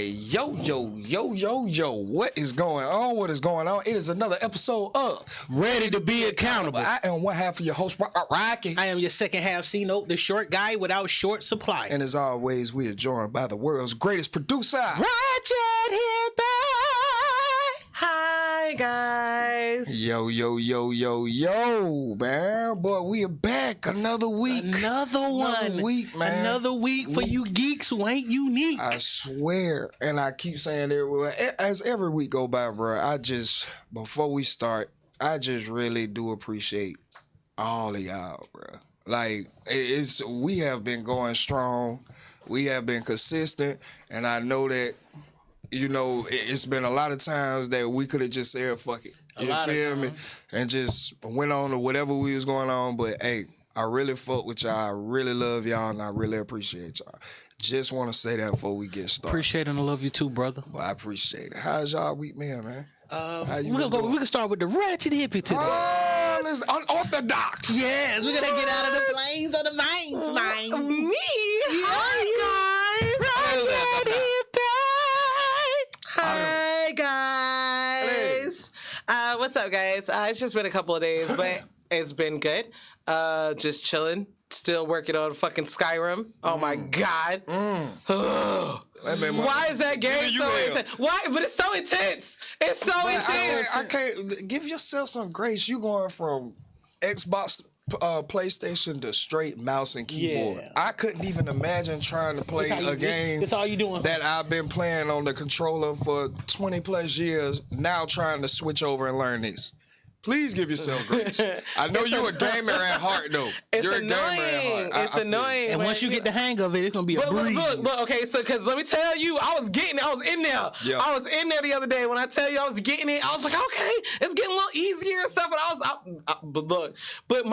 Yo, what is going on? What is going on? It is another episode of Ready to be Accountable. I am one half of your host, Rocky. I am your second half C-Note, the short guy without short supply. And as always, we are joined by the world's greatest producer, Ratchet Hippie. Hi, guys. Yo, man. Boy, we are back. Another week. Another week, man. Another week for you geeks who ain't unique. I swear, and I keep saying it, as every week go by, bro, before we start, I just really do appreciate all of y'all, bro. Like, we have been going strong. We have been consistent, and I know that, you know, it's been a lot of times that we could have just said, fuck it. You feel me? And just went on to whatever we was going on. But, hey, I really fuck with y'all. I really love y'all, and I really appreciate y'all. Just want to say that before we get started. Appreciate and I love you too, brother. Well, I appreciate it. How's y'all week, man? We can start with the Ratchet Hippie today. Oh, let's unorthodox. Yes, we're going to get out of the planes of the minds, man. Me? Hi, guys. Ratchet Hippie. Hi, guys. What's up, guys? It's just been a couple of days, but it's been good. Just chilling. Still working on fucking Skyrim. Oh, my God. Why is that game so intense? Why? But it's so intense. It's so intense. I can't give yourself some grace. You going from Xbox, PlayStation to straight mouse and keyboard. Yeah. I couldn't even imagine trying to play a game that's all you doing. that I've been playing on the controller for 20 plus years. Now trying to switch over and learn this. Please give yourself grace. I know you're a gamer at heart, though. You're annoying. A gamer at heart. It's annoying. And once you get the hang of it, it's going to be a breeze. Look, okay, so, because let me tell you, I was in there. Yeah. I was in there the other day. When I tell you I was getting it, I was like, okay, it's getting a little easier and stuff. But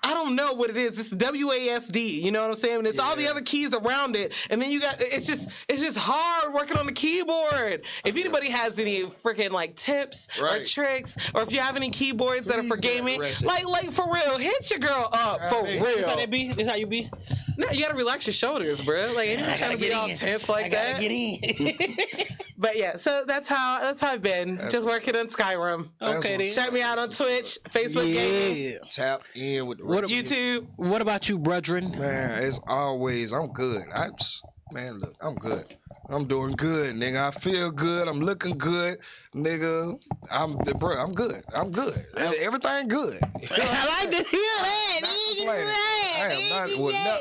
I don't know what it is. It's WASD, you know what I'm saying? And it's all the other keys around it. And then it's just hard working on the keyboard. If anybody has any freaking like tips or tricks, or if you have any keyboards that are for gaming, like for real, hit your girl up for real. That's how they be? That's how you be? No, you gotta relax your shoulders, bro. Like, ain't trying to be all tense like that. Get in. But yeah, so that's how I've been. Just working on Skyrim. Okay, then. Check me out on Twitch, Facebook Gaming, Tap in with the YouTube. What about you, brethren? Man, as always, I'm good. Look, I'm good. I'm doing good, nigga. I feel good. I'm looking good, nigga. I'm good. I'm good. Everything good. I like to hear that. I am not.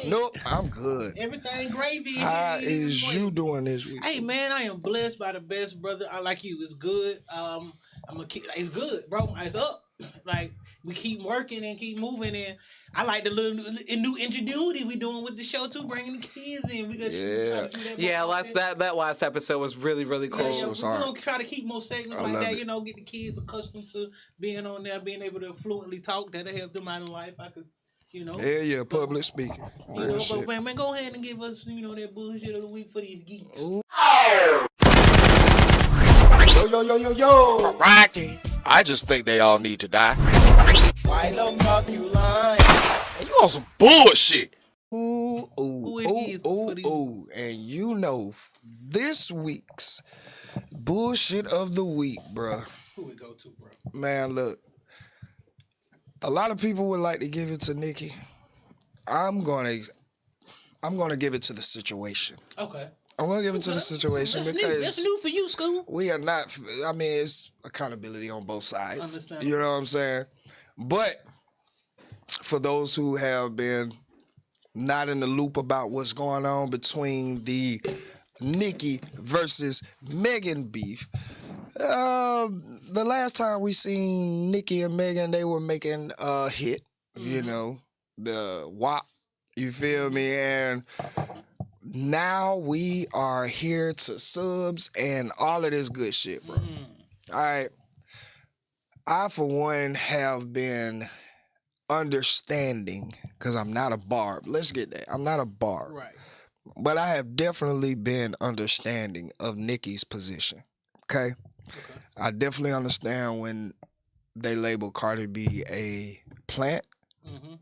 Nope. I'm good. Everything gravy. How is you doing this week? Hey man, I am blessed by the best, brother. I like you. It's good. It's good, bro. It's up. Like, we keep working and keep moving, and I like the little new ingenuity we doing with the show too, bringing the kids in. We got that last episode was really, really cool. Yeah, we're gonna try to keep more segments like that. You know, get the kids accustomed to being on there, being able to fluently talk. That'll help them out in life. I could, you know. Yeah, public speaking. Real shit. But man, go ahead and give us, you know, that bullshit of the week for these geeks. Ooh. Yo. Rocky. I just think they all need to die. Why the fuck you lying? You on some bullshit. Ooh. And you know, this week's bullshit of the week, bruh. Who we go to, bro? Man, look. A lot of people would like to give it to Nikki. I'm gonna give it to the situation. Okay. I'm gonna give it to the situation because that's new for you, School. We are not. I mean, it's accountability on both sides. Understandable. You know what I'm saying? But for those who have been not in the loop about what's going on between the Nikki versus Megan beef, the last time we seen Nikki and Megan, they were making a hit. Mm-hmm. You know, the WAP. You feel me? And now we are here to subs and all of this good shit, bro. All right. I, for one, have been understanding, because I'm not a barb. Let's get that. I'm not a barb. Right. But I have definitely been understanding of Nikki's position. Okay? I definitely understand when they label Cardi B a plant. Mm-hmm.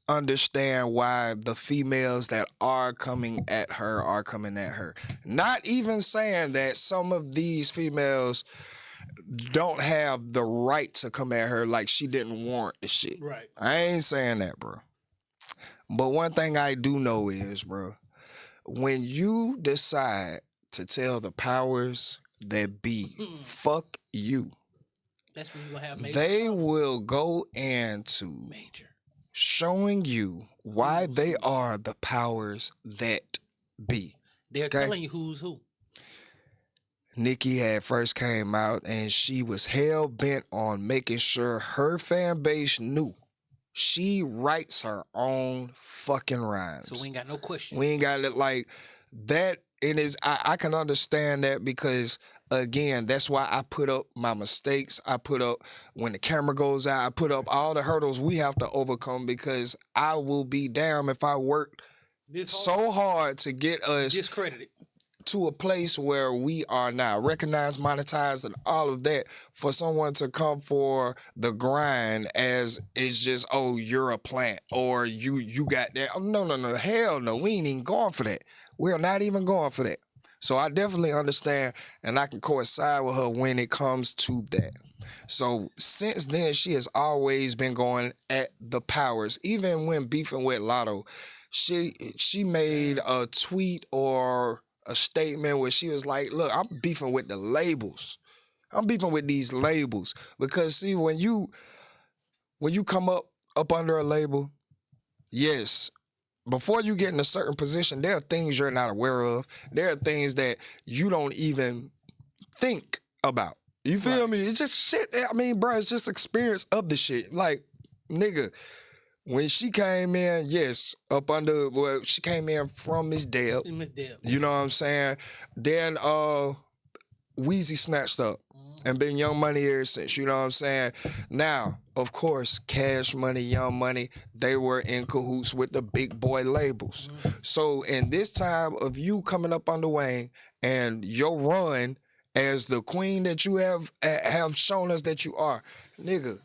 understand why the females that are coming at her are coming at her. Not even saying that some of these females don't have the right to come at her like she didn't warrant the shit. Right. I ain't saying that, bro. But one thing I do know is, bro, when you decide to tell the powers that be, fuck you, That's when you gonna have major they problems. will go into Major. showing you why they are the powers that be. They're Okay. telling you who's who. Nikki had first came out and she was hell bent on making sure her fan base knew she writes her own fucking rhymes. So we ain't got no question. We ain't got it like that. It is. I can understand that because again, that's why I put up my mistakes. I put up when the camera goes out. I put up all the hurdles we have to overcome because I will be damned if I work This so hard to get us discredited. to a place where we are now recognized, monetized, and all of that, for someone to come for the grind as it's just, oh, you're a plant or you got that. Oh, no, hell no, we ain't even going for that. We're not even going for that. So I definitely understand, and I can coincide with her when it comes to that. So since then, she has always been going at the powers, even when beefing with Lotto. She made a tweet or a statement where she was like, look, I'm beefing with the labels. I'm beefing with these labels. Because see, when you come up under a label, yes, before you get in a certain position, there are things you're not aware of. There are things that you don't even think about. You feel me? It's just shit. I mean, bro, it's just experience of the shit. Like, nigga, when she came in, yes, she came in from Miss Deb. Miss Deb. You know what I'm saying? Then Weezy snatched up and been Young Money ever since. You know what I'm saying? Now, of course, Cash Money, Young Money, they were in cahoots with the big boy labels. So in this time of you coming up under Wayne and your run as the queen that you have shown us that you are, nigga,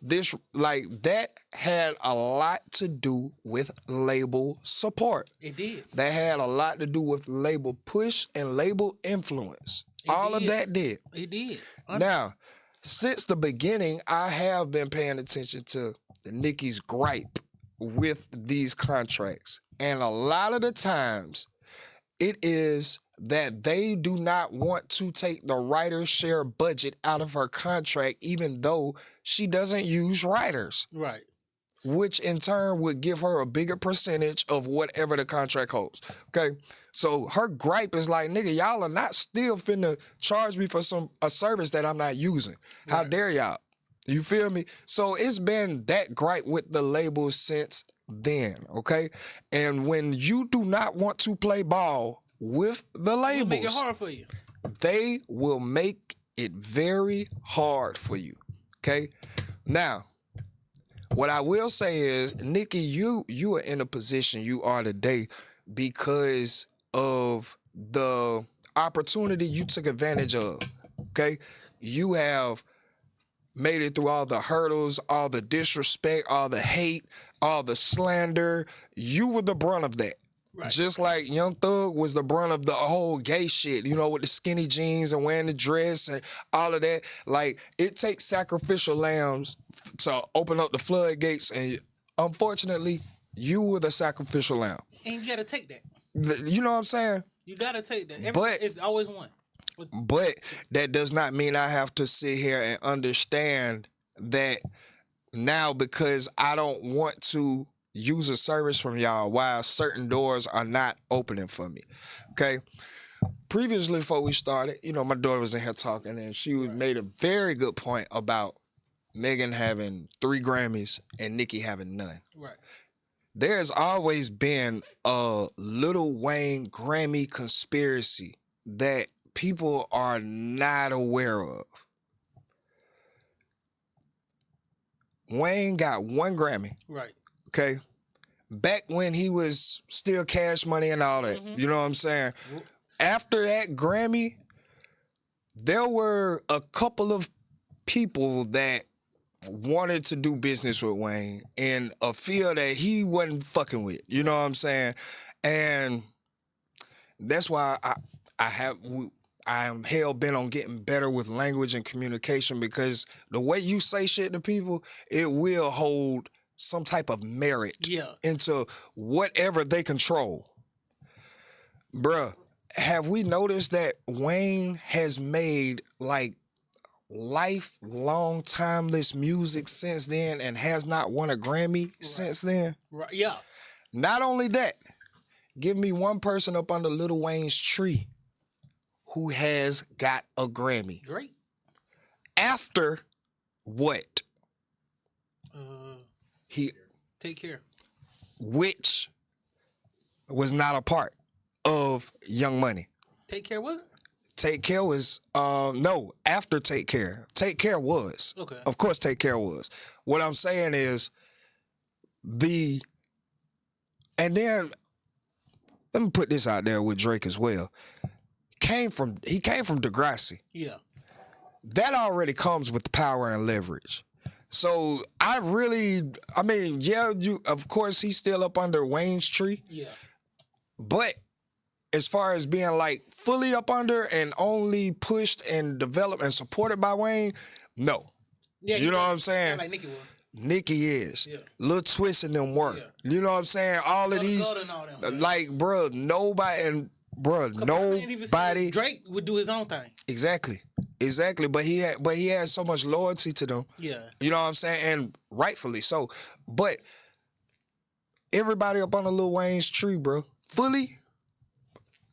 this like that had a lot to do with label support. It did. That had a lot to do with label push and label influence. All of that did. It did. Now, since the beginning, I have been paying attention to Nicki's gripe with these contracts. And a lot of the times, it is that they do not want to take the writer's share budget out of her contract, even though she doesn't use writers. Right. Which in turn would give her a bigger percentage of whatever the contract holds. Okay? So her gripe is like, nigga, y'all are not still finna charge me for a service that I'm not using. How dare y'all? You feel me? So it's been that gripe with the labels since then, okay? And when you do not want to play ball with the labels, It'll make it hard for you. they will make it very hard for you, okay? Now, what I will say is, Nikki, you are in a position you are today because of the opportunity you took advantage of, okay? You have made it through all the hurdles, all the disrespect, all the hate, all the slander. You were the brunt of that. Right. Just like Young Thug was the brunt of the whole gay shit, you know, with the skinny jeans and wearing the dress and all of that. Like, it takes sacrificial lambs to open up the floodgates, and unfortunately, you were the sacrificial lamb. And you gotta take that. You know what I'm saying? You gotta take that. But- It's always one. But that does not mean I have to sit here and understand that now because I don't want to use a service from y'all while certain doors are not opening for me. Okay? Previously, before we started, you know, my daughter was in here talking and she made a very good point about Megan having 3 Grammys and Nicki having none. Right. There's always been a Lil Wayne Grammy conspiracy that people are not aware of. Wayne got 1 Grammy, Right. okay? Back when he was still Cash Money and all that, you know what I'm saying? After that Grammy, there were a couple of people that wanted to do business with Wayne in a field that he wasn't fucking with. You know what I'm saying? And that's why I am hell bent on getting better with language and communication, because the way you say shit to people, it will hold some type of merit into whatever they control. Bruh, have we noticed that Wayne has made like lifelong timeless music since then and has not won a Grammy since then? Right. Yeah. Not only that, give me one person up under Lil Wayne's tree who has got a Grammy. Drake. After what? He Take Care. Which was not a part of Young Money. Take Care was it? Take Care was no, after Take Care. Take Care was. Okay. Of course Take Care was. What I'm saying is and then let me put this out there with Drake as well. He came from Degrassi. Yeah. That already comes with power and leverage. So of course he's still up under Wayne's tree. Yeah. But as far as being like fully up under and only pushed and developed and supported by Wayne, no. Yeah, you know what I'm saying? Like Nicki was. Nicki is. Yeah. Lil Twist and them work. Yeah. You know what I'm saying? All of these, like, bro, nobody. Drake would do his own thing. Exactly. But he had so much loyalty to them. Yeah. You know what I'm saying? And rightfully so. But everybody up on the Lil Wayne's tree, bro, fully,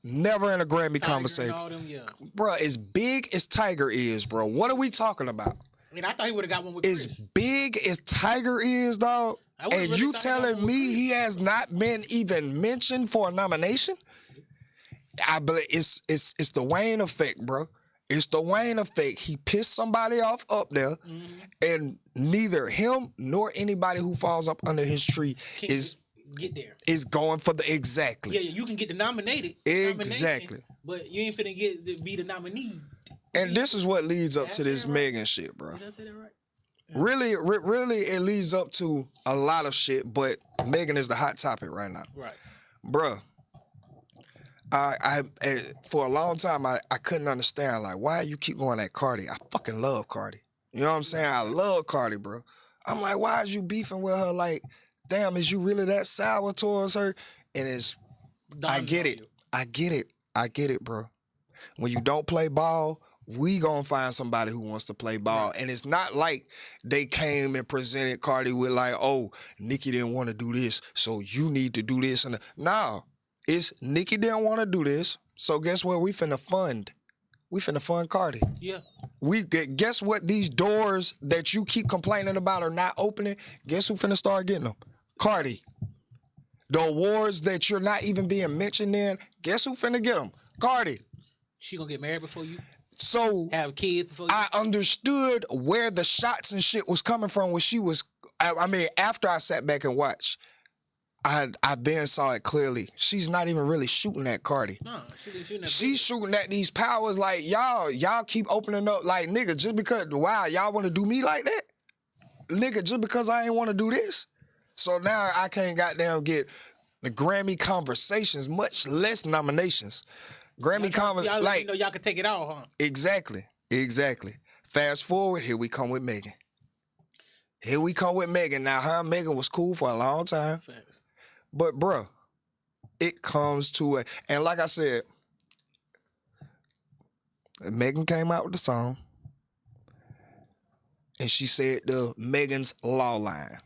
never in a Grammy conversation. Bro, as big as Tiger is, bro, what are we talking about? I mean, I thought he would have got one with As Chris. big as Tiger is, dog, and really you thought he got telling one with me Chris. he has not been even mentioned for a nomination? I believe it's the Wayne effect, bro. It's the Wayne effect. He pissed somebody off up there, and neither him nor anybody who falls up under his tree Get there. is going for the exactly. Yeah, you can get the nominated. Exactly. But you ain't finna be the nominee. And this is what leads up to this Megan shit, bro. Did I say that right? Really, it leads up to a lot of shit, but Megan is the hot topic right now. Right. Bruh, I for a long time, I couldn't understand, like, why you keep going at Cardi? I fucking love Cardi. You know what I'm saying? I love Cardi, bro. I'm like, why is you beefing with her? Like, damn, is you really that sour towards her? And I get it, bro. When you don't play ball, we gonna find somebody who wants to play ball. Right. And it's not like they came and presented Cardi with like, oh, Nicki didn't want to do this, so you need to do this. And no, it's Nicki didn't want to do this, so guess what? We finna fund Cardi. Yeah. Guess what? These doors that you keep complaining about are not opening. Guess who finna start getting them? Cardi. The awards that you're not even being mentioned in, guess who finna get them? Cardi. She gonna get married before you? So have kids before you? I understood where the shots and shit was coming from when she was, I mean, after I sat back and watched, I then saw it clearly. She's not even really shooting at Cardi. No, shooting at She's shooting at these powers like, y'all keep opening up, like, nigga, just because, wow, y'all want to do me like that? Nigga, just because I ain't want to do this? So now I can't goddamn get the Grammy conversations, much less nominations. Grammy conversations, y'all like, know y'all can take it all, huh? Exactly. Fast forward, here we come with Megan. Now, her and Megan was cool for a long time. Facts. But, bruh, it comes to a... And like I said, Megan came out with the song, and she said the Megan's Law line.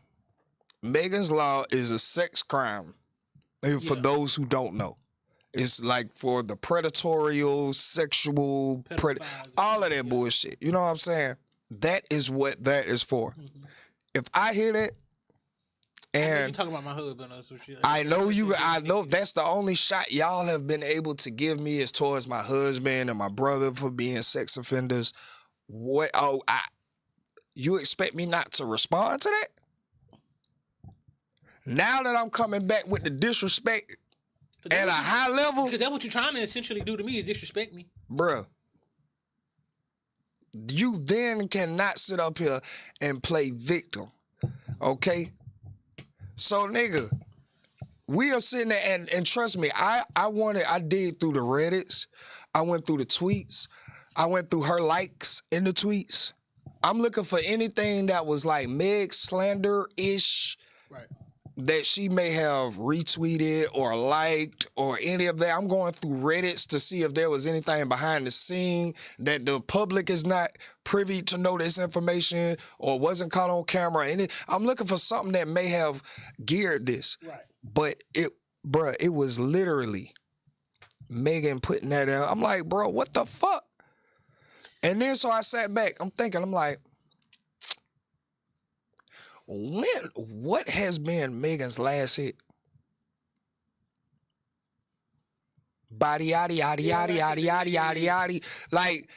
Megan's Law is a sex crime, for those who don't know. It's like for the predatorial, sexual, all of that bullshit. You know what I'm saying? That is what that is for. Mm-hmm. If I hear that, and you talking about my husband or some shit. I know that's the only shot y'all have been able to give me is towards my husband and my brother for being sex offenders. What? Oh, you expect me not to respond to that? Now that I'm coming back with the disrespect at a high level, because that's what you're trying to essentially do to me is disrespect me, bruh. You then cannot sit up here and play victim. Okay? So, nigga, we are sitting there, and trust me, I dig through the Reddits. I went through the tweets. I went through her likes in the tweets. I'm looking for anything that was like Meg slander-ish Right. that she may have retweeted or liked or any of that. I'm going through Reddits to see if there was anything behind the scene that the public is not privy to know this information or wasn't caught on camera. I'm looking for something that may have geared this. Right. But it was literally Megan putting that out. I'm like, bro, what the fuck? And then so I sat back. I'm thinking, I'm like, what has been Megan's last hit? Body yaddy yaddy yaddy yaddy yaddy yaddy yaddy. Like,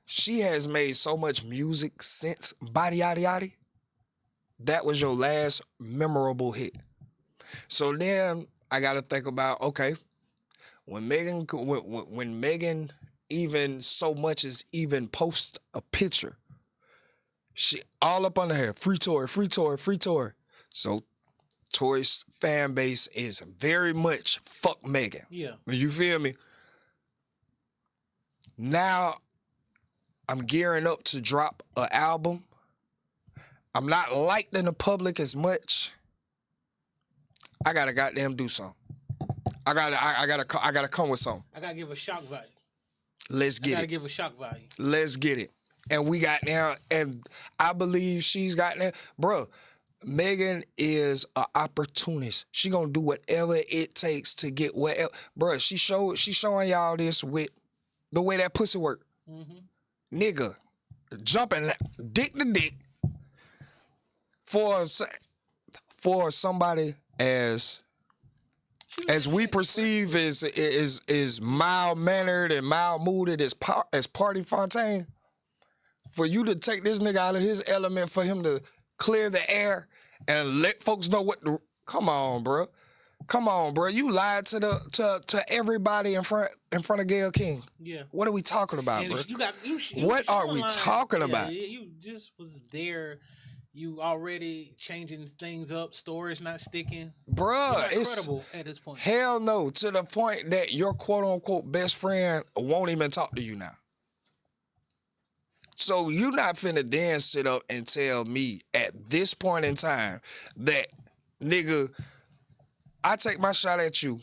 she has made so much music since Body Yaddy Yaddy. That was your last memorable hit. So then I got to think about, okay, when Megan even so much as even post a picture, she all up on her free Tory, free Tory, free Tory. So Tory's fan base is very much fuck Megan. Yeah. You feel me? Now I'm gearing up to drop an album. I'm not liked in the public as much. I gotta goddamn do something. I gotta come with something. I gotta give a shock value. Let's get I gotta it. give a shock value. Let's get it. And we got now, and I believe she's got now, bro. Megan is an opportunist. She gonna do whatever it takes to get whatever. Bro, she showing y'all this with the way that pussy work. Mm-hmm. Nigga, jumping dick to dick for somebody as we perceive is mild mannered and mild mooded as Party Fontaine. For you to take this nigga out of his element, for him to clear the air and let folks know what the come on, bro. Come on, bro. You lied to everybody in front of Gayle King. Yeah. What are we talking about, And bro? What are we talking about? Yeah, you just was there. You already changing things up. Stories not sticking. Bruh, You're it's incredible at this point. hell no, to the point that your quote-unquote best friend won't even talk to you now. So you not finna then sit up and tell me at this point in time that, nigga, I take my shot at you,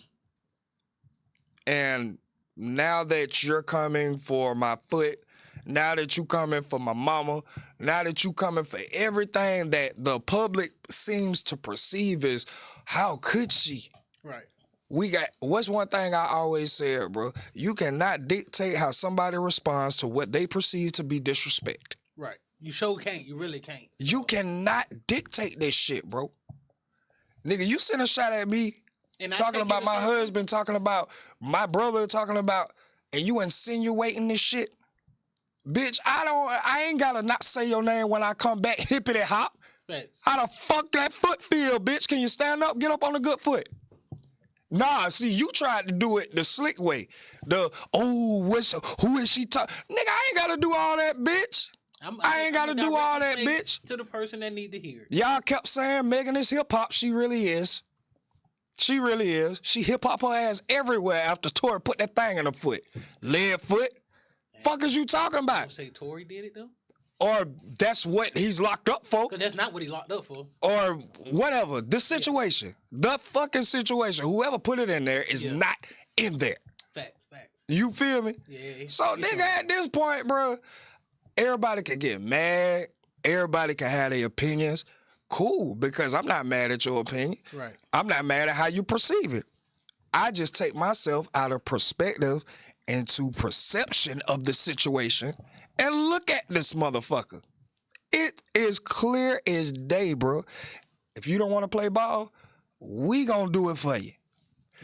and now that you're coming for my foot, now that you coming for my mama, now that you coming for everything that the public seems to perceive as, how could she? Right. What's one thing I always said, bro? You cannot dictate how somebody responds to what they perceive to be disrespect. Right. You sure can't. You really can't. So. You cannot dictate this shit, bro. Nigga, you send a shot at me And talking about my husband, talking about my brother, talking about, and you insinuating this shit. Bitch, I ain't gotta not say your name when I come back hippity hop. Facts. How the fuck that foot feel, bitch? Can you stand up? Get up on a good foot. Nah, see, you tried to do it the slick way. Who is she talking? Nigga, I ain't gotta do all that, bitch. I ain't gotta do all that, bitch. To the person that need to hear it. Y'all kept saying Megan is hip hop. She really is. She really is. She hip hop her ass everywhere after Tory put that thing in her foot. Lead foot. Fuck is you talking Don't about? say Tory did it though. Or that's what he's locked up for. Because that's not what he locked up for. Or whatever. The situation. The fucking situation. Whoever put it in there is not in there. Facts. You feel me? Yeah. So, nigga, at this point, bro, everybody can get mad. Everybody can have their opinions. Cool, because I'm not mad at your opinion. Right. I'm not mad at how you perceive it. I just take myself out of perspective into perception of the situation and look at this motherfucker. It is clear as day, bro. If you don't want to play ball, we gonna do it for you.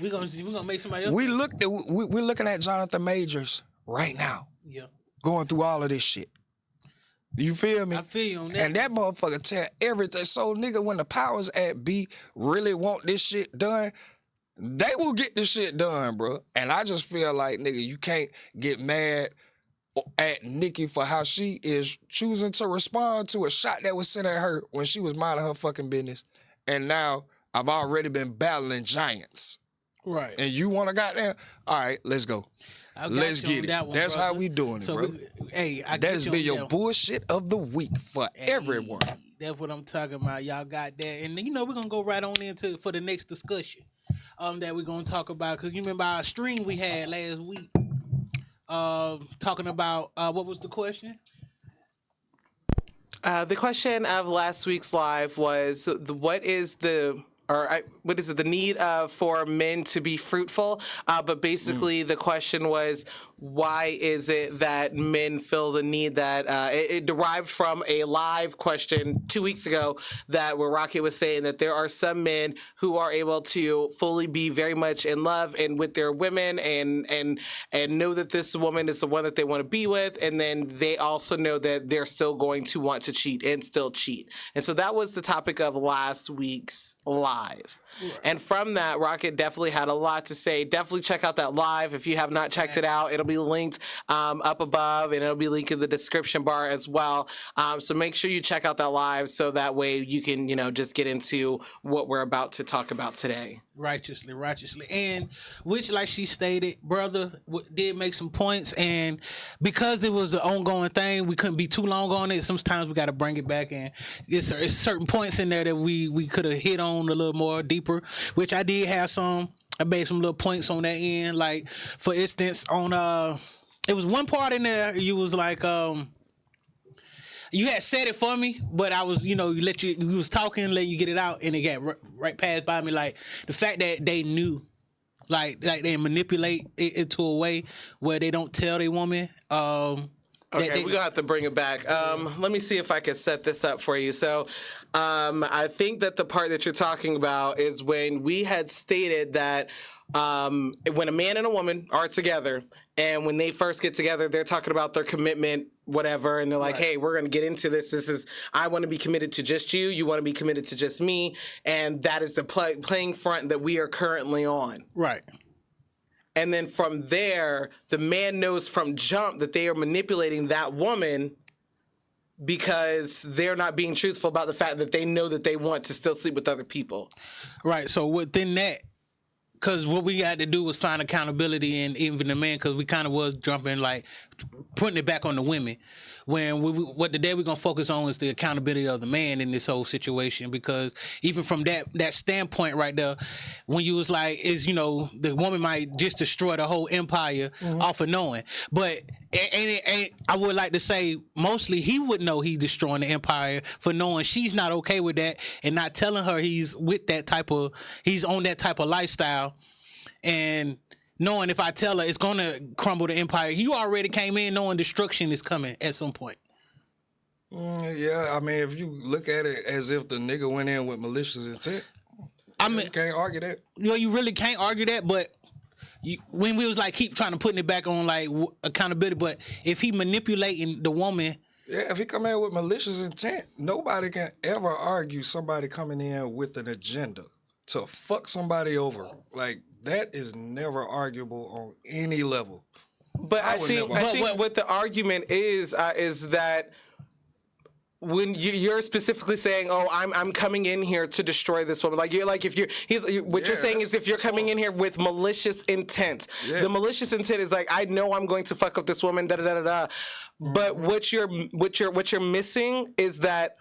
We're gonna make somebody else. We're looking at Jonathan Majors right now, Yeah. going through all of this shit. You feel me? I feel you on that. And that motherfucker tell everything. So, nigga, when the powers at be really want this shit done, they will get this shit done, bro. And I just feel like, nigga, you can't get mad at Nikki for how she is choosing to respond to a shot that was sent at her when she was minding her fucking business. And now I've already been battling giants. Right. And you want to goddamn? All right, let's go. Let's get it. That's how we doing it, bro. That has been your bullshit of the week for everyone. That's what I'm talking about. Y'all got that. And we're going to go right on into for the next discussion that we're going to talk about. Because you remember our stream we had last week talking about, what was the question? The question of last week's live was, what is the need for men to be fruitful? But basically, the question was, why is it that men feel the need that it derived from a live question 2 weeks ago that where Rocket was saying that there are some men who are able to fully be very much in love and with their women and know that this woman is the one that they want to be with, and then they also know that they're still going to want to cheat and still cheat. And so that was the topic of last week's live. Right. And from that, Rocket definitely had a lot to say. Definitely check out that live. If you have not checked it out, it'll be linked up above, and it'll be linked in the description bar as well. So make sure you check out that live so that way you can, just get into what we're about to talk about today. Righteously. And which, like she stated, brother did make some points, and because it was an ongoing thing, we couldn't be too long on it. Sometimes we got to bring it back, and it's certain points in there that we could have hit on a little more deeper, which I did have some. I made some little points on that end, like for instance, on it was one part in there you was like you had said it for me, but I was, you was talking, let you get it out, and it got right past by me. Like the fact that they knew, like they manipulate it into a way where they don't tell their woman. Okay, we're gonna have to bring it back. Let me see if I can set this up for you. So, I think that the part that you're talking about is when we had stated that when a man and a woman are together, and when they first get together, they're talking about their commitment, whatever, and they're like, hey, we're going to get into this. This is, I want to be committed to just you. You want to be committed to just me. And that is the playing front that we are currently on. Right. And then from there, the man knows from jump that they are manipulating that woman because they're not being truthful about the fact that they know that they want to still sleep with other people. Right. So within that, because what we had to do was find accountability in even the man, because we kind of was jumping, like, putting it back on the women. When what today we're going to focus on is the accountability of the man in this whole situation, because even from that standpoint right there, when you was like, the woman might just destroy the whole empire off of knowing. But I would like to say mostly he would know he's destroying the empire for knowing she's not okay with that and not telling her he's on that type of lifestyle, and knowing if I tell her it's gonna crumble the empire. You already came in knowing destruction is coming at some point. Yeah, I mean, if you look at it as if the nigga went in with malicious intent, you can't argue that. You really can't argue that, but when we was like keep trying to put it back on like accountability, but if he manipulating the woman. Yeah, if he come in with malicious intent, nobody can ever argue somebody coming in with an agenda to fuck somebody over. Like, that is never arguable on any level. But I think what the argument is that when you're specifically saying, "Oh, I'm coming in here to destroy this woman," like you're saying is if you're coming in here with malicious intent, the malicious intent is like, I know I'm going to fuck up this woman, da da da da. But what you're missing is that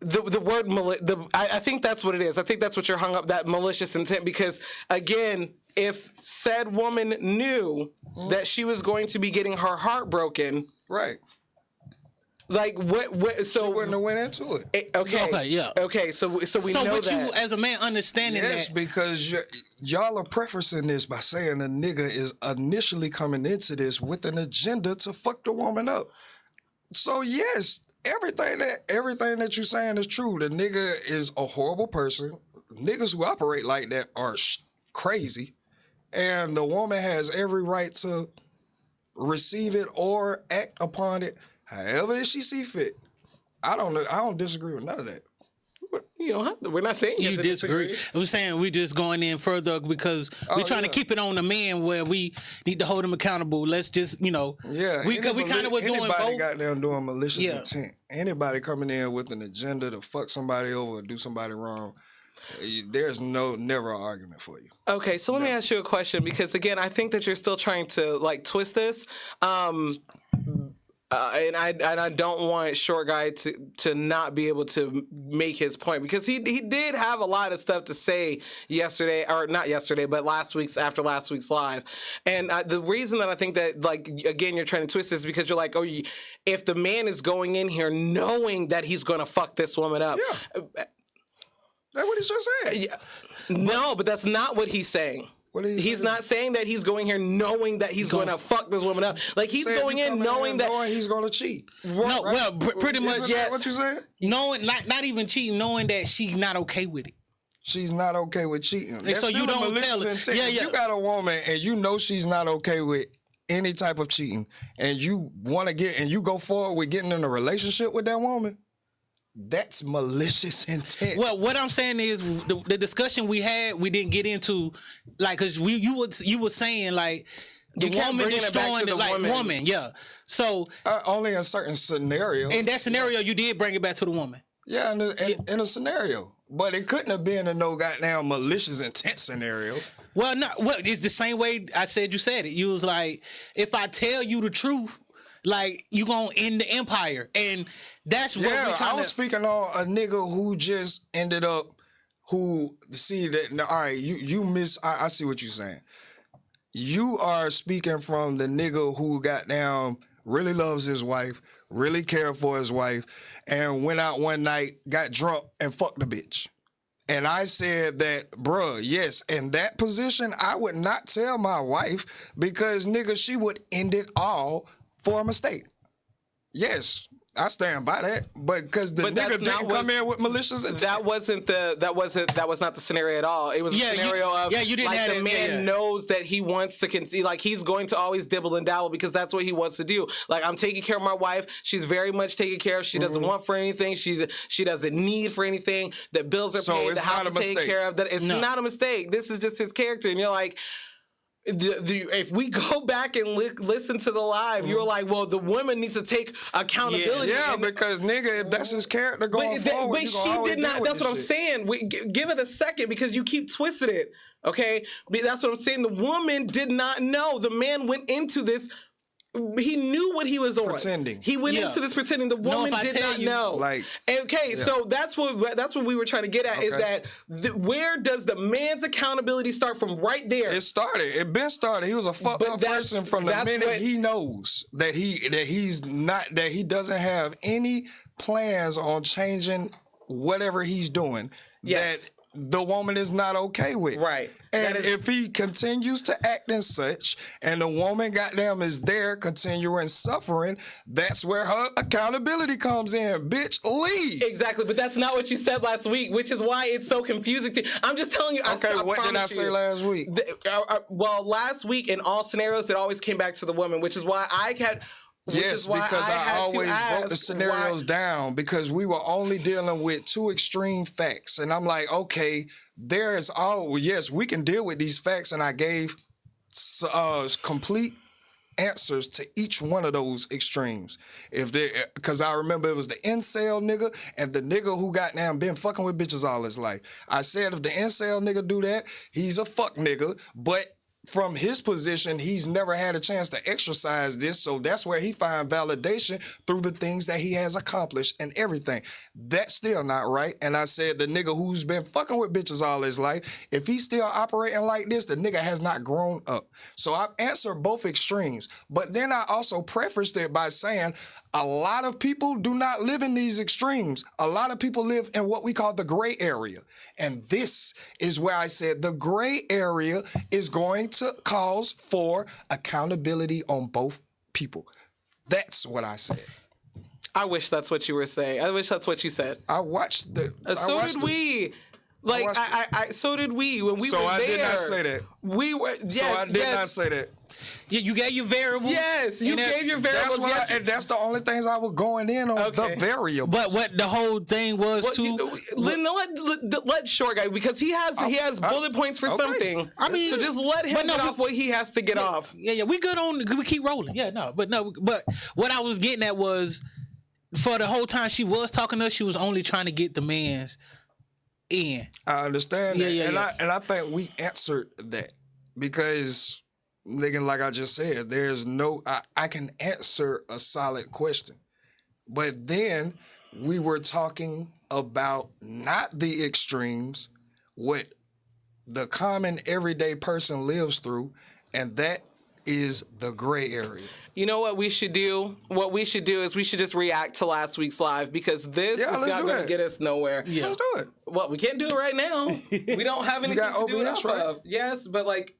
the word I think that's what it is. I think that's what you're hung up, that malicious intent, because again, if said woman knew that she was going to be getting her heart broken, right? Like what? So she wouldn't have went into it. Okay, yeah. Okay, so we know that. So you as a man understanding that? Yes, because y'all are prefacing this by saying a nigga is initially coming into this with an agenda to fuck the woman up. So yes. Everything that you're saying is true. The nigga is a horrible person. Niggas who operate like that are crazy. And the woman has every right to receive it or act upon it however she see fit. I don't disagree with none of that. You don't have to. We're not saying You disagree. I'm saying we just going in further because we're trying to keep it on the man where we need to hold him accountable. Let's just, we kind of were doing anybody both. goddamn doing malicious intent. Anybody coming in with an agenda to fuck somebody over or do somebody wrong, there's never an argument for you. Okay, so let me ask you a question because again, I think that you're still trying to like twist this. And I don't want Short Guy to not be able to make his point because he did have a lot of stuff to say yesterday, or not yesterday, but after last week's live. And the reason that I think that, like, again, you're trying to twist this is because you're like, oh, if the man is going in here knowing that he's going to fuck this woman up. Yeah. That's what he just said. Yeah. No, but that's not what he's saying. He's not saying that he's going here knowing that he's going to fuck this woman up. Like, he's going in knowing that he's going to cheat. No, right? Well, pretty much. Isn't that what you said? Knowing, not even cheating, knowing that she's not okay with it. She's not okay with cheating. And so you don't tell her. Yeah. If you got a woman and you know she's not okay with any type of cheating, and you want to and you go forward with getting in a relationship with that woman, that's malicious intent. Well, what I'm saying is the discussion we had, we didn't get into, like, because you were saying, like, the woman destroying it, like, woman, yeah. So only in certain scenarios. In that scenario, you did bring it back to the woman. Yeah, in a scenario, but it couldn't have been a no goddamn malicious intent scenario. Well, no, it's the same way I said you said it. You was like, if I tell you the truth, like, you gonna end the empire, and that's what we're trying I was speaking on a nigga who just ended up, see that, all right, you miss, I see what you're saying. You are speaking from the nigga who goddamn really loves his wife, really cared for his wife, and went out one night, got drunk, and fucked the bitch. And I said that, bruh, yes, in that position, I would not tell my wife because, nigga, she would end it all for a mistake. Yes, I stand by that. But because the nigga didn't come in with malicious intent. That was not the scenario at all. It was a scenario of you didn't have the man knows that he wants to conceive, like, he's going to always dibble and dabble because that's what he wants to do. Like, I'm taking care of my wife. She's very much taken care of. She doesn't want for anything. She doesn't need for anything. The bills are paid. The house is taken care of. It's not a mistake. This is just his character. And you're like, if we go back and listen to the live, you're like, well, the woman needs to take accountability. Yeah, because nigga, if that's his character going forward, but she did not. That's what I'm saying. Give it a second because you keep twisting it. Okay, that's what I'm saying. The woman did not know. The man went into this. He knew what he was on. Pretending. He went into this pretending. The woman did not know. Like, so that's what we were trying to get at is that where does the man's accountability start from? Right there. It started. It been started. He was a fucked up person from the minute he knows that he doesn't have any plans on changing whatever he's doing. Yes. That the woman is not okay with. Right. And if he continues to act in such, and the woman goddamn is there continuing suffering, that's where her accountability comes in. Bitch, leave. Exactly, but that's not what you said last week, which is why it's so confusing to you. I'm just telling you. Okay, what did I say last week? Well, last week in all scenarios, it always came back to the woman, which is why I had... Yes, because I always broke the scenarios down because we were only dealing with two extreme facts. And I'm like, okay, yes, we can deal with these facts. And I gave complete answers to each one of those extremes. Because I remember it was the incel nigga and the nigga who goddamn been fucking with bitches all his life. I said if the incel nigga do that, he's a fuck nigga, but from his position, he's never had a chance to exercise this, so that's where he find validation through the things that he has accomplished and everything. That's still not right. And I said the nigga who's been fucking with bitches all his life, if he's still operating like this, the nigga has not grown up. So I've answered both extremes, but then I also prefaced it by saying a lot of people do not live in these extremes. A lot of people live in what we call the gray area. And this is where I said the gray area is going to cause for accountability on both people. That's what I said. I wish that's what you were saying. I wish that's what you said. I watched the... So did we. Like watched I so did we when we So were I there. did not say that. We were yes, So I did not say that. Yeah, you gave your variables. Yes, you and that- gave your That's variables. what Yes, and that's the only things I was going in on, Okay. the variables. But what the whole thing was let Short Guy because he has bullet points for okay. something. I mean, so just let him but no, get we- off what he has to get off. Yeah, we good on. We keep rolling. Yeah, but what I was getting at was for the whole time she was talking to us, she was only trying to get the man's in. I understand that. Yeah. And I think we answered that because, nigga, like I just said, there's no, I can answer a solid question. But then we were talking about not the extremes, what the common everyday person lives through, and that is the gray area. You know what we should do? What we should do is we should just react to last week's live because this Yeah, is let's not do going to that. get us nowhere. Yeah. Let's do it. Well, we can't do it right now. We don't have anything got to do it OBS, off right? of. Yes, but like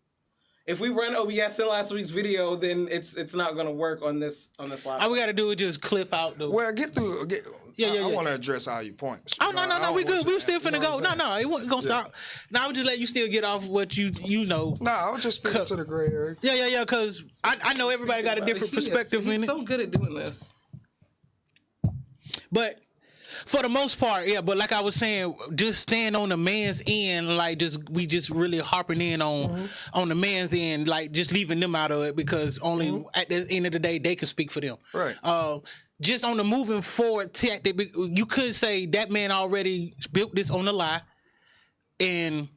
if we run OBS in last week's video, then it's not going to work on this live. All we got to do is just clip out the. Well, get through. Yeah. I want to address all your points. Oh no, we good. We still finna go. No, No, it wasn't gonna stop. Now I would just let you still get off what you know. No, I was just speaking to the gray area. Yeah. Because I know everybody got a different perspective in He's it. so good at doing this. But for the most part, yeah. But like I was saying, just stand on the man's end, like we just really harping in on the man's end, like just leaving them out of it because only at the end of the day they can speak for them. Right. Just on the moving forward tactic, you could say that man already built this on a lie, and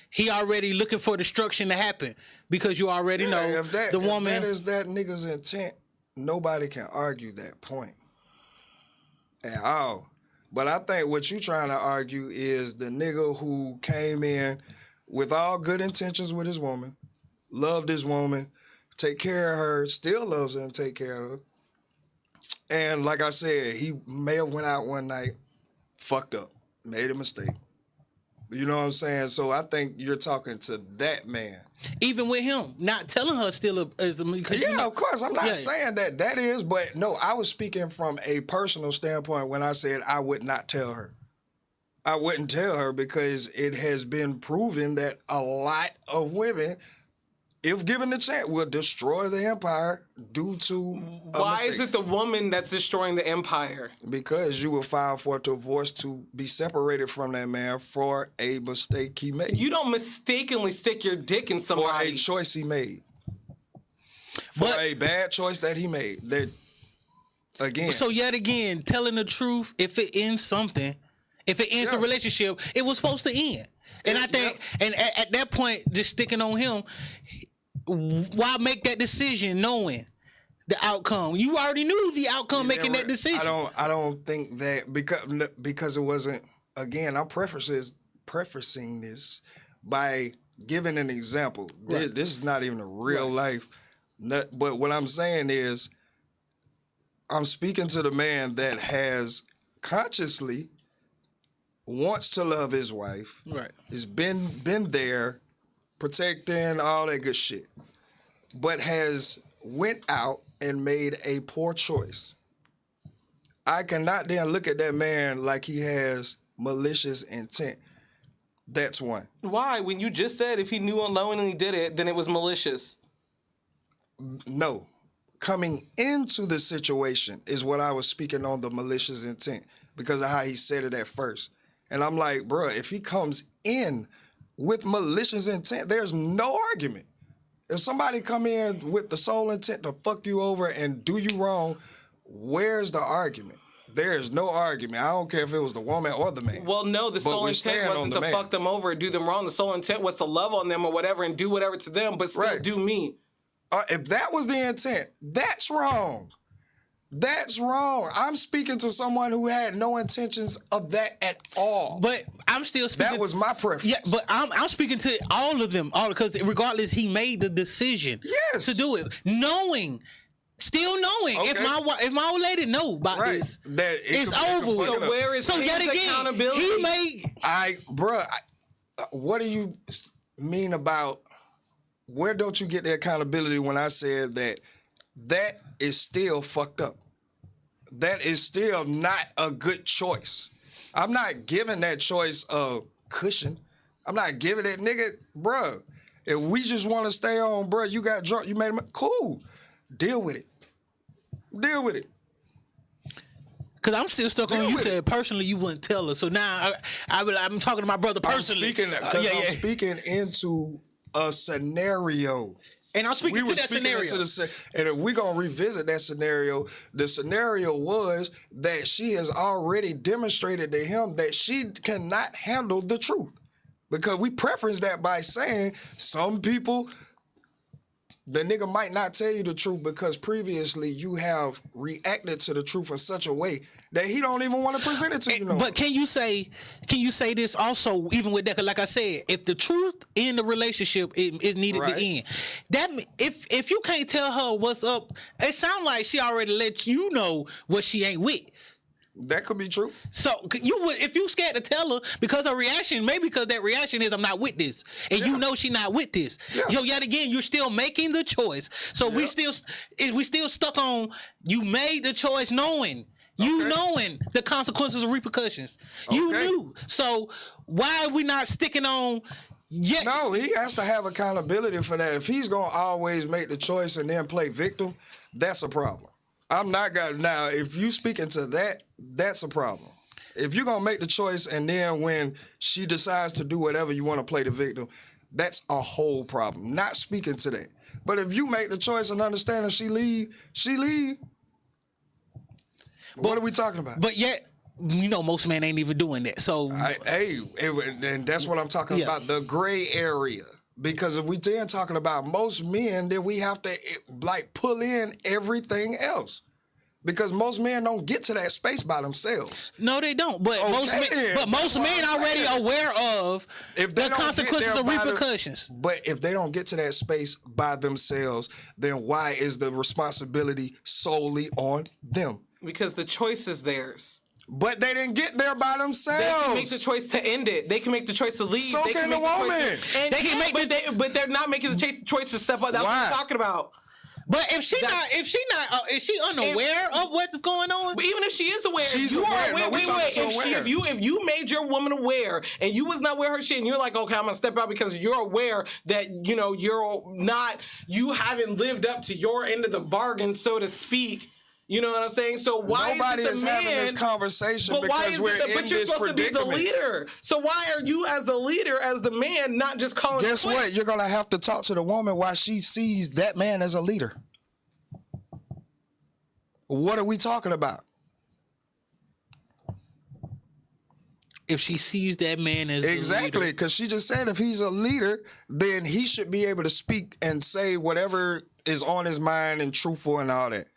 he already looking for destruction to happen because you already know if the woman. If that is that nigga's intent, nobody can argue that point at all. But I think what you trying to argue is the nigga who came in with all good intentions with his woman, loved his woman, take care of her, still loves her and take care of her. And like I said, he may have went out one night, fucked up, made a mistake. You know what I'm saying? So I think you're talking to that man. Even with him, not telling her still is Yeah, of course. I'm not Yeah. saying that is, but no, I was speaking from a personal standpoint when I said I would not tell her. I wouldn't tell her because it has been proven that a lot of women, if given the chance, will destroy the empire due to a Why mistake. is it the woman that's destroying the empire? Because you will file for a divorce to be separated from that man for a mistake he made. You don't mistakenly stick your dick in For somebody. a choice he made. For But- a bad choice that he made. That, again. So yet again, telling the truth, if it ends something, if it ends the Yeah. relationship, it was supposed to end. And I think, and at that point, just sticking on him, why make that decision knowing the outcome? You already knew the outcome making that decision. I don't think that because it wasn't. Again, I'm prefacing this by giving an example. Right. This is not even a real life. But what I'm saying is, I'm speaking to the man that has consciously wants to love his wife. Right. Has been there, protecting all that good shit, but has went out and made a poor choice. I cannot then look at that man like he has malicious intent. That's one. Why? When you just said if he knew unknowingly did it, then it was malicious. No. Coming into the situation is what I was speaking on, the malicious intent, because of how he said it at first. And I'm like, bruh, if he comes in with malicious intent, there's no argument. If somebody come in with the sole intent to fuck you over and do you wrong, where's the argument? There is no argument. I don't care if it was the woman or the man. Well, no, the sole we're intent staying on wasn't the to man. fuck them over or do them wrong. The sole intent was to love on them or whatever and do whatever to them, but still Right. do me. If that was the intent, that's wrong. That's wrong. I'm speaking to someone who had no intentions of that at all. But I'm still speaking. That was my preference. Yeah, but I'm speaking to all of them, all because regardless, he made the decision Yes. to do it, still knowing. Okay. If my old lady know about Right. this, That it it's could- it could over. fuck So it up. where is So his yet again, accountability? he made. What do you mean about, where don't you get the accountability when I said that is still fucked up? That is still not a good choice. I'm not giving that choice of cushion. I'm not giving that nigga, bruh. If we just want to stay on, bruh, you got drunk, you made him, cool. Deal with it. Deal with it. Cause I'm still stuck on you said personally you wouldn't tell her. So now I'm talking to my brother personally. I'm speaking into a scenario. And I'm speaking to that scenario. And if we're going to revisit that scenario, the scenario was that she has already demonstrated to him that she cannot handle the truth. Because we preference that by saying some people, the nigga might not tell you the truth because previously you have reacted to the truth in such a way that he don't even want to present it to you. But can you say this also, even with that? Cause like I said, if the truth in the relationship is needed to end, that if you can't tell her what's up, it sounds like she already let you know what she ain't with. That could be true. So you would, if you scared to tell her because her reaction, maybe because that reaction is I'm not with this, and you know she not with this. Yo, yet again, you're still making the choice. So we still stuck on you made the choice knowing. You knowing the consequences and repercussions. You knew. So why are we not sticking on yet? No, he has to have accountability for that. If he's going to always make the choice and then play victim, that's a problem. I'm not going to. Now, if you speak into that, that's a problem. If you're going to make the choice and then when she decides to do whatever you want to play the victim, that's a whole problem. Not speaking to that. But if you make the choice and understand that she leave. What are we talking about? But yet, you know, most men ain't even doing that. So, and that's what I'm talking about, the gray area. Because if we then talking about most men, then we have to like pull in everything else. Because most men don't get to that space by themselves. No, they don't. But most men already aware of the consequences and repercussions. But if they don't get to that space by themselves, then why is the responsibility solely on them? Because the choice is theirs. But they didn't get there by themselves. They can make the choice to end it. They can make the choice to leave. So they can the woman. But they're not making the choice to step up. That's what I'm talking about. But if she unaware of what's going on? Even if she is aware, she's you aware. are aware. If you made your woman aware and you was not with her shit and you're like, okay, I'm gonna step out because you're aware that you haven't lived up to your end of the bargain, so to speak. You know what I'm saying? So why nobody is having this conversation because we're in but you're this supposed predicament. to be the leader. So why are you as the leader, as the man, not just calling? Guess what? You're gonna have to talk to the woman why she sees that man as a leader. What are we talking about? If she sees that man as exactly, because she just said if he's a leader, then he should be able to speak and say whatever is on his mind and truthful and all that.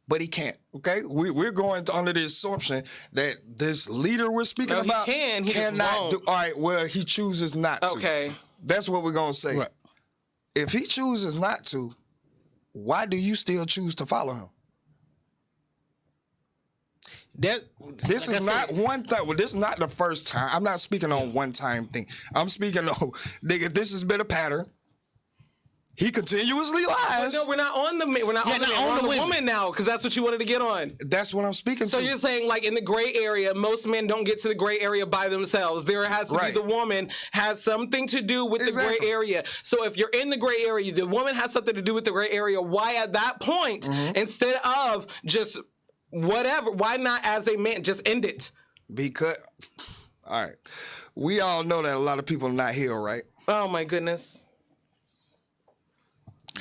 But he can't, okay? We're going under the assumption that this leader we're speaking about cannot do. All right, well, he chooses not to. Okay. That's what we're going to say. Right. If he chooses not to, why do you still choose to follow him? This is not one time. Well, this is not the first time. I'm not speaking on one-time thing. I'm speaking on, nigga, this has been a pattern. He continuously lies. No, we're not on the man. We're not on the woman now, because that's what you wanted to get on. That's what I'm speaking to. So you're saying, like, in the gray area, most men don't get to the gray area by themselves. There has to be the woman has something to do with the gray area. So if you're in the gray area, the woman has something to do with the gray area. Why at that point, instead of just whatever, why not as a man just end it? Because, all right, we all know that a lot of people are not healed, right? Oh my goodness.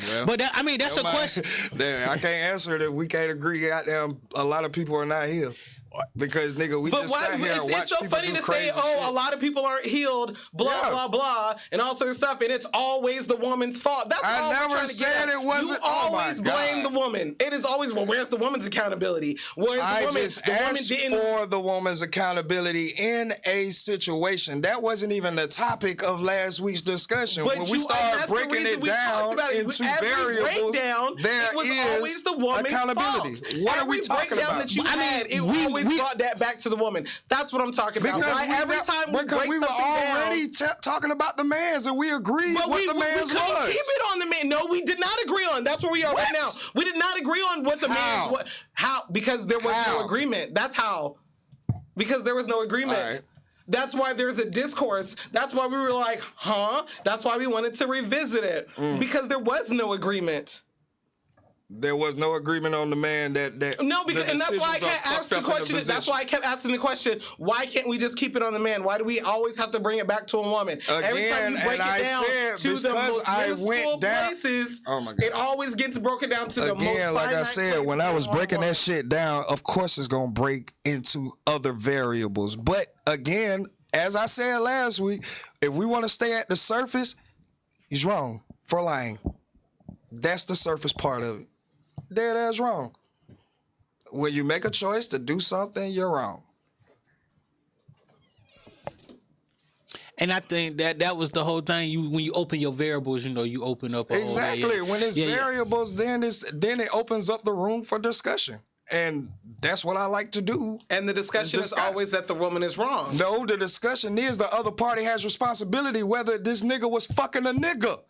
Well, but that's a question. I can't answer that. We can't agree. Goddamn, a lot of people are not healed. Because nigga, we just sat here and watched it's so people funny do to crazy say, shit. a lot of people aren't healed, blah blah blah, and all sorts of stuff, and it's always the woman's fault. That's all we're trying to get at. it wasn't. You always blame the woman. It is always, well, where's the woman's accountability? Where's the woman? Just asked for the woman's accountability in a situation. That wasn't even the topic of last week's discussion. But when we started breaking it down into variables, there is always the woman's accountability. Fault. What are we talking about? That you had, it always brought that back to the woman. That's what I'm talking about. Every time we break we were already talking about the man's and we agreed what the man's was. Keep it on the man. No, we did not agree on. That's where we are right now. We did not agree on what the man's was. How? Because there was no agreement. That's how. Because there was no agreement. Right. That's why there's a discourse. That's why we were like, huh? That's why we wanted to revisit it. Because there was no agreement. There was no agreement on the man that No, because and that's why I decisions are kept fucked asking the up in the question. That's position. why I kept asking the question. Why can't we just keep it on the man? Why do we always have to bring it back to a woman? Every time you Again, break and I it down said, to the because most I minuscule went down- places, Oh my God. it always gets broken down to the most Again, like I finite said, when I places was breaking in that shit down, of course it's gonna break into other variables. But again, as I said last week, if we want to stay at the surface, he's wrong for lying. That's the surface part of it. Dead ass wrong. When you make a choice to do something, you're wrong. And I think that was the whole thing. When you open your variables, you open up a Exactly. whole, When it's variables, then it opens up the room for discussion. And that's what I like to do. And the discussion is always that the woman is wrong. No, the discussion is the other party has responsibility whether this nigga was fucking a nigga.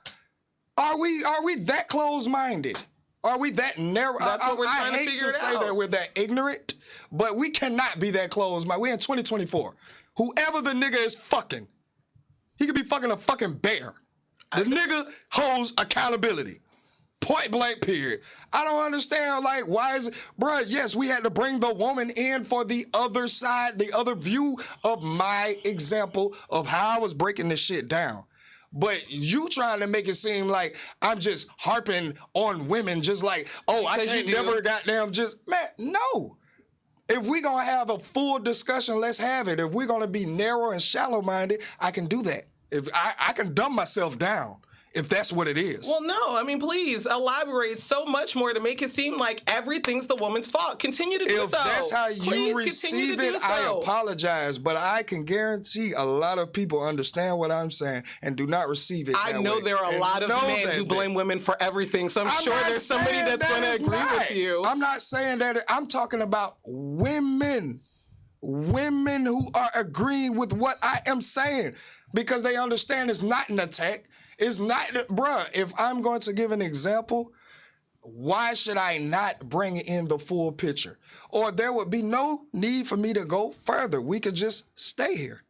Are we that close-minded? Are we that narrow? That's what we're trying to figure it I hate to say out. that we're that ignorant, but we cannot be that closed-minded. We're in 2024. Whoever the nigga is fucking, he could be fucking a fucking bear. The nigga holds accountability. Point blank, period. I don't understand, like, why is it, bruh, yes, we had to bring the woman in for the other side, the other view of my example of how I was breaking this shit down. But you trying to make it seem like I'm just harping on women, just like, oh, I Because can't you do. never goddamn just, man, no. If we gonna have a full discussion, let's have it. If we're gonna be narrow and shallow-minded, I can do that. If I can dumb myself down, if that's what it is. Well, no. I mean, please elaborate so much more to make it seem like everything's the woman's fault. Continue to do If so. that's how you Please receive continue to do it, I so. apologize. But I can guarantee a lot of people understand what I'm saying and do not receive it I that know way. there are a And lot of know men that who blame women for everything, so I'm sure not there's somebody saying that's that going to it's agree not. with you. I'm not saying that. I'm talking about women. Women who are agreeing with what I am saying because they understand it's not an attack. It's not, bruh, if I'm going to give an example, why should I not bring in the full picture? Or there would be no need for me to go further. We could just stay here.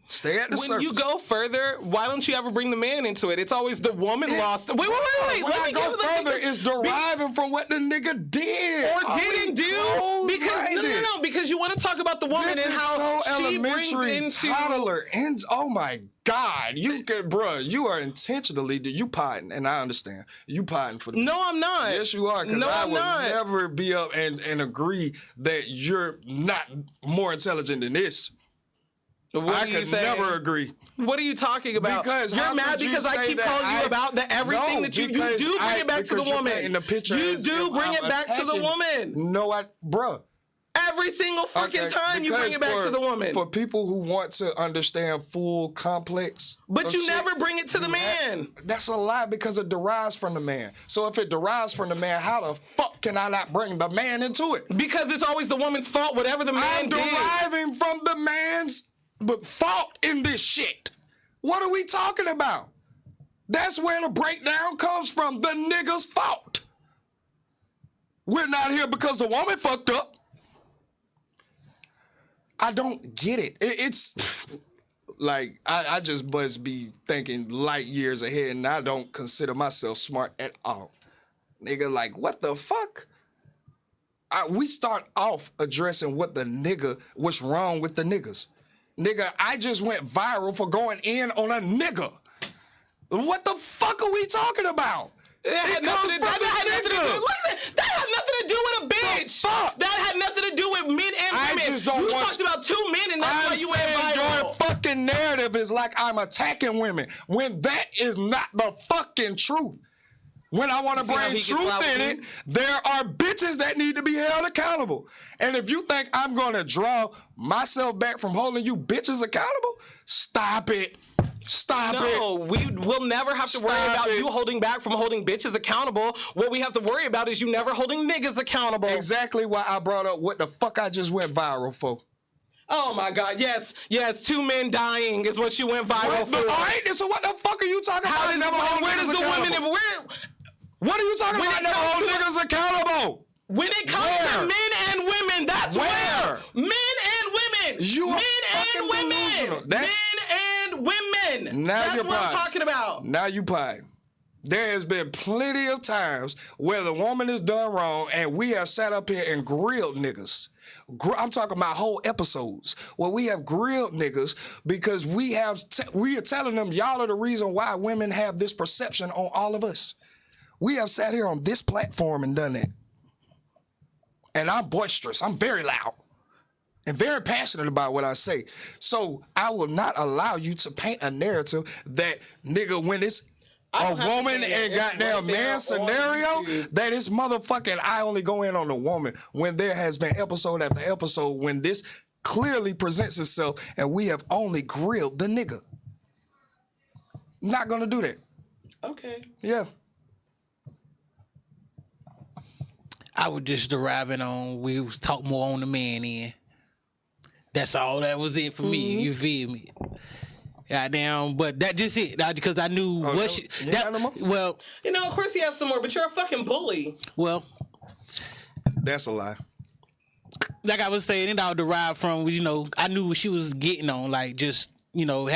Stay at the surface. When you go further, why don't you ever bring the man into it? It's always the woman lost. Wait. When Let I me go give the further, niggas- it's deriving from what the nigga did. or Are we didn't do because close-minded? no, because you want to talk about the woman This and is how so she brings elementary, into toddler, ends. Oh my God, you can, bruh, you are intentionally you potting, and I understand you potting for the. No, I'm not. Yes, you are. Because No, I I'm would not. never be up and agree that you're not more intelligent than this. What I are you could saying? never agree. What are you talking about? Because you're how mad could you because I say keep that calling you I- about that everything No, that you because do bring it back to the because you're woman. painting the picture You as do if bring I'm it back to the attacking- woman. No, bruh. Every single freaking Okay, time you bring because it back to the woman. For people who want to understand full complex. But of you shit, never bring it to the man. That's a lie because it derives from the man. So if it derives from the man, how the fuck can I not bring the man into it? Because it's always the woman's fault, whatever the man I'm did. deriving from the man's fault in this shit. What are we talking about? That's where the breakdown comes from. The nigga's fault. We're not here because the woman fucked up. I don't get it. It's like I just must be thinking light years ahead, and I don't consider myself smart at all. Nigga, like, what the fuck? We start off addressing what's wrong with the niggas. Nigga, I just went viral for going in on a nigga. What the fuck are we talking about? That had nothing to do. That had nothing to do with a bitch. fuck? That had nothing to do with men and I women. just don't you want talked about two men, and that's why you went saying your viral. fucking narrative is like I'm attacking women when that is not the fucking truth. When I want to See how bring he gets truth loud in with it, there are bitches that need to be held accountable. And if you think I'm going to draw myself back from holding you bitches accountable, stop it. Stop it. No, we will never have to worry Stop about it. you holding back from holding bitches accountable. What we have to worry about is you never holding niggas accountable. Exactly why I brought up what the fuck I just went viral for. Oh my God, yes, two men dying is what you went viral What the, for. all right, so what the fuck are you talking How about? does where does the women, What are you talking when about? it Never comes hold to- niggas accountable. when it comes to Where? men and women, that's Where? where. Men and women. You are men fucking and women. delusional. men and women. Now That's you're what I'm pie. talking about. Now you pie. There has been plenty of times where the woman is done wrong and we have sat up here and grilled niggas. I'm talking about whole episodes where we have grilled niggas because we are telling them y'all are the reason why women have this perception on all of us. We have sat here on this platform and done that. And I'm boisterous. I'm very loud and very passionate about what I say. So I will not allow you to paint a narrative that, nigga, when it's a woman and goddamn man scenario, that is motherfucking, I only go in on the woman when there has been episode after episode when this clearly presents itself and we have only grilled the nigga. Not gonna do that. Okay. Yeah. I was just deriving on, we was talk more on the man end. That's all that was it for me. You feel me? Goddamn, but that just it. Because I knew what she. That, no more? well, You know, of course he has some more, but you're a fucking bully. well, That's a lie. like I was saying, it all derived from, you know, I knew what she was getting on, like just, you know,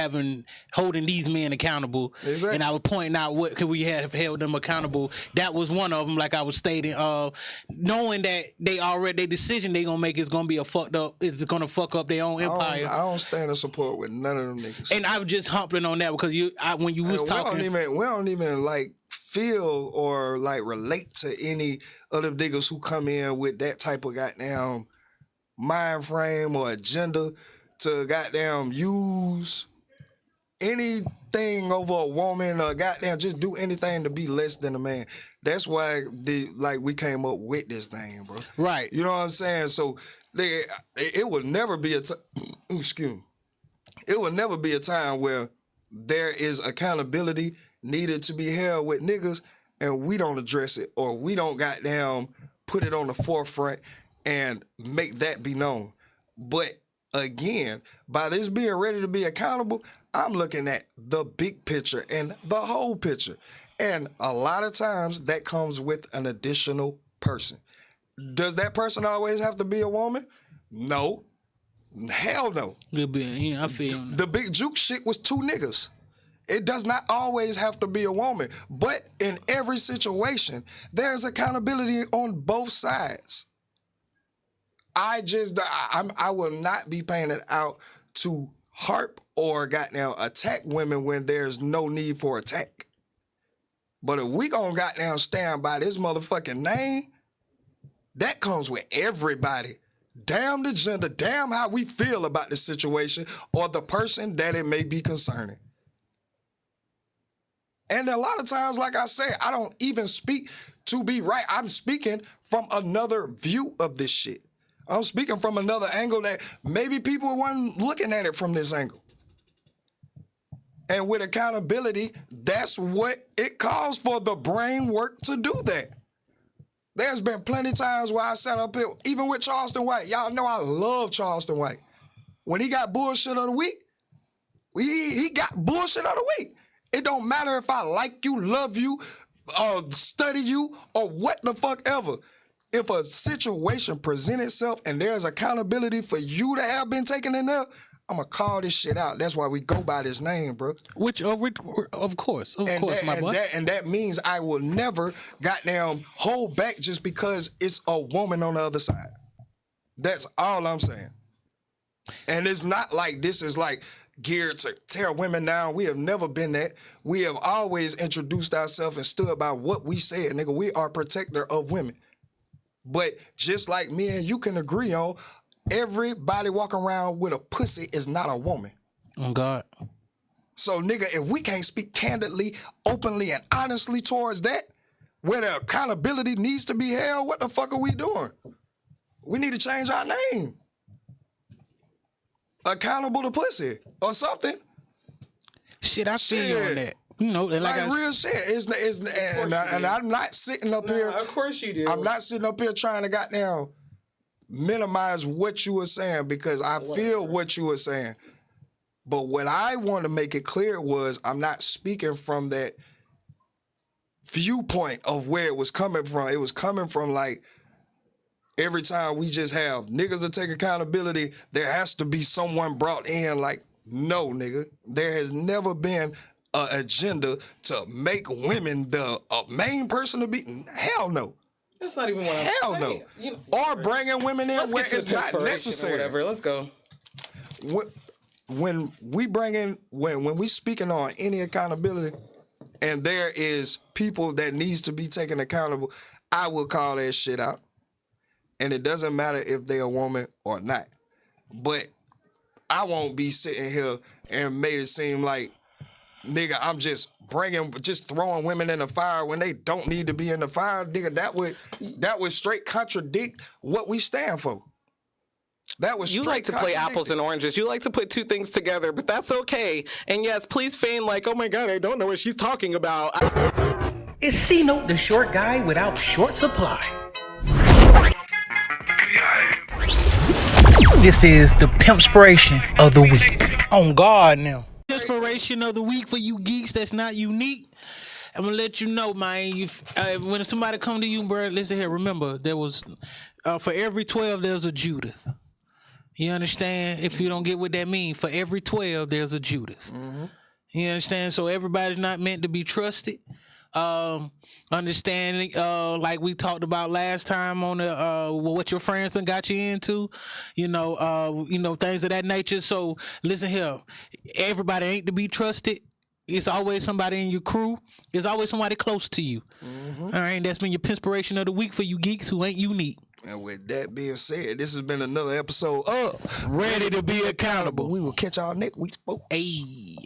holding these men accountable. Exactly. And I was pointing out what could we have held them accountable. That was one of them, like I was stating, knowing that their decision they gonna make is gonna be it's gonna fuck up their own empire. I don't stand in support with none of them niggas. And I was just humping on that because when you was And talking, we don't even like feel or like relate to any other niggas who come in with that type of goddamn mind frame or agenda to goddamn use anything over a woman or goddamn just do anything to be less than a man. That's why we came up with this thing, bro. right? You know what I'm saying? So it would never be a excuse me. It would never be a time where there is accountability needed to be held with niggas and we don't address it or we don't goddamn put it on the forefront and make that be known. But again, by this being ready to be accountable, I'm looking at the big picture and the whole picture. And a lot of times that comes with an additional person. Does that person always have to be a woman? No. Hell no. Good bit. Yeah, I feel. The big juke shit was two niggas. It does not always have to be a woman. But in every situation, there's accountability on both sides. I will not be painted out to harp or goddamn attack women when there's no need for attack. But if we gonna goddamn stand by this motherfucking name, that comes with everybody. Damn the gender, damn how we feel about the situation or the person that it may be concerning. And a lot of times, like I say, I don't even speak to be right. I'm speaking from another view of this shit. I'm speaking from another angle that maybe people weren't looking at it from this angle. And with accountability, that's what it calls for the brain work to do that. There's been plenty times where I sat up here, even with Charleston White. Y'all know I love Charleston White. When he got bullshit of the week, he got bullshit of the week. It don't matter if I like you, love you, study you, or what the fuck ever. If a situation presents itself and there's accountability for you to have been taken in there, I'm going to call this shit out. That's why we go by this name, bro. Of course, my boy. And that means I will never goddamn hold back just because it's a woman on the other side. That's all I'm saying. And it's not like this is like geared to tear women down. We have never been that. We have always introduced ourselves and stood by what we said, nigga. We are protector of women. But just like me and you can agree on, everybody walking around with a pussy is not a woman. Oh, God. So, nigga, if we can't speak candidly, openly, and honestly towards that, where the accountability needs to be held, what the fuck are we doing? We need to change our name. Accountable to pussy or something. Shit, I feel you on that. You know, like real shit. And I'm not sitting up here. Of course you do. I'm not sitting up here trying to goddamn minimize what you were saying because I feel what you were saying. But what I want to make it clear was I'm not speaking from that viewpoint of where it was coming from. It was coming from like every time we just have niggas to take accountability, there has to be someone brought in like No, nigga. There has never been an agenda to make women the main person to be. Hell no. That's not even what I'm Hell saying. no. You know, Or bringing women in let's where get to it's not inspiration or necessary. whatever. Let's go. When we bring in, when we speaking on any accountability, and there is people that needs to be taken accountable, I will call that shit out. And it doesn't matter if they're a woman or not. But I won't be sitting here and made it seem like, nigga, I'm just throwing women in the fire when they don't need to be in the fire. Nigga, that would straight contradict what we stand for. That was You like to play apples and oranges. You like to put two things together, but that's okay. And yes, please feign like, oh my God, I don't know what she's talking about. It's C-Note, the short guy without short supply. This is the Pimpspiration of the week. On guard now. Inspiration of the week for you geeks that's not unique. I'm gonna let you know, man. When somebody come to you, bro, listen here. Remember, there was for every 12 there's a Judith. You understand? If you don't get what that means, for every 12 there's a Judith. Mm-hmm. You understand? So everybody's not meant to be trusted. Understanding, like we talked about last time on the what your friends done got you into, things of that nature. So listen here, everybody ain't to be trusted. It's always somebody in your crew. There's always somebody close to you. Mm-hmm. All right, that's been your Pimpspiration of the week for you geeks who ain't unique. And with that being said, this has been another episode of Ready to be accountable. We will catch y'all next week, folks. Hey.